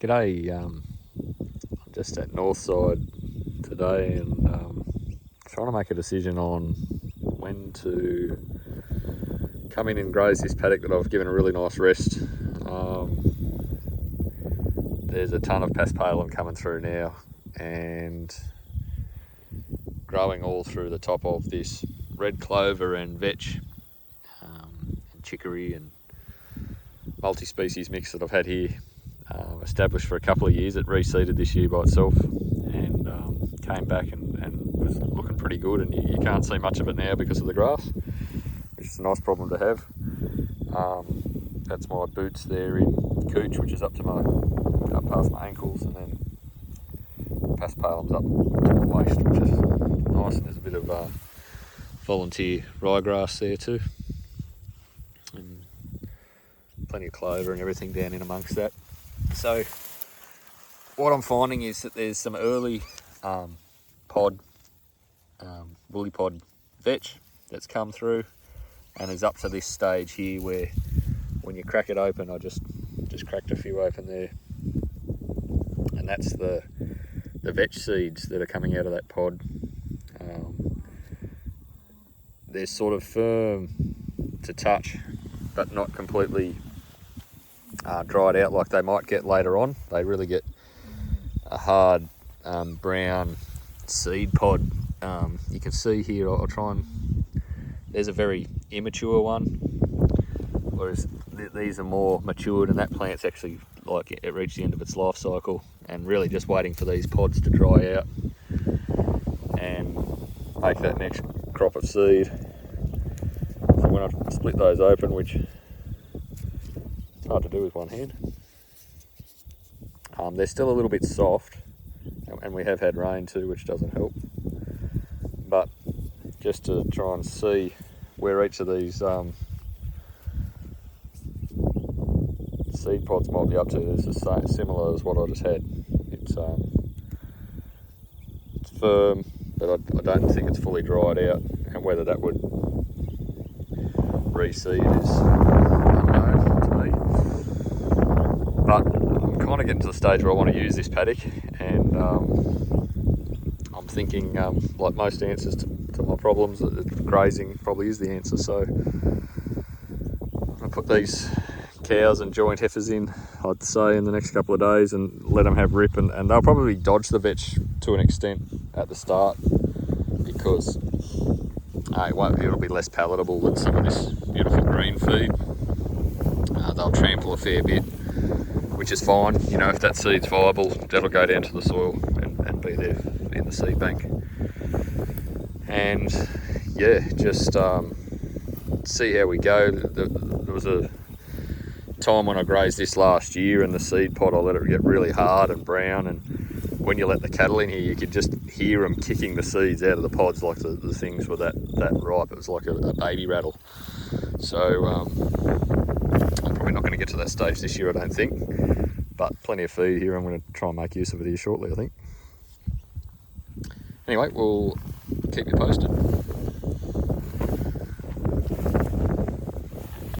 G'day, I'm just at Northside today and trying to make a decision on when to come in and graze this paddock that I've given a really nice rest. There's a ton of Paspalum coming through now and growing all through the top of this red clover and vetch and chicory and multi-species mix that I've had here. Established for a couple of years. It reseeded this year by itself and came back and was looking pretty good, and you can't see much of it now because of the grass, which is a nice problem to have. That's my boots there in cooch, which is up past my ankles, and then Paspalum's up to my waist, which is nice, and there's a bit of volunteer ryegrass there too, and plenty of clover and everything down in amongst that. So what I'm finding is that there's some early woolly pod vetch that's come through and is up to this stage here where when you crack it open, I just cracked a few open there, and that's the vetch seeds that are coming out of that pod. They're sort of firm to touch but not completely dried out like they might get later on. They really get a hard brown seed pod. You can see here, I'll try and, there's a very immature one, whereas these are more matured, and that plant's actually like it reached the end of its life cycle and really just waiting for these pods to dry out and make that next crop of seed. So when I split those open, which it's hard to do with one hand, they're still a little bit soft, and we have had rain too, which doesn't help. But just to try and see where each of these seed pods might be up to, this is similar as what I just had. It's firm, but I don't think it's fully dried out, and whether that would reseed is unknown to me. But I'm kind of getting to the stage where I want to use this paddock, and I'm thinking, like most answers to my problems, that grazing probably is the answer. So I'll put these cows and joint heifers in, I'd say, in the next couple of days and let them have rip, and they'll probably dodge the vetch to an extent at the start because it'll be less palatable than some of this beautiful green feed. They'll trample a fair bit, which is fine. You know, if that seed's viable, that'll go down to the soil and be there in the seed bank. And yeah, just see how we go. There was a time when I grazed this last year, and the seed pod, I let it get really hard and brown, and when you let the cattle in here, you could just hear them kicking the seeds out of the pods, like the things were that ripe. It was like a baby rattle. So I'm probably not going to get to that stage this year, I don't think, but plenty of feed here. I'm going to try and make use of it here shortly, I think. Anyway, we'll keep you posted.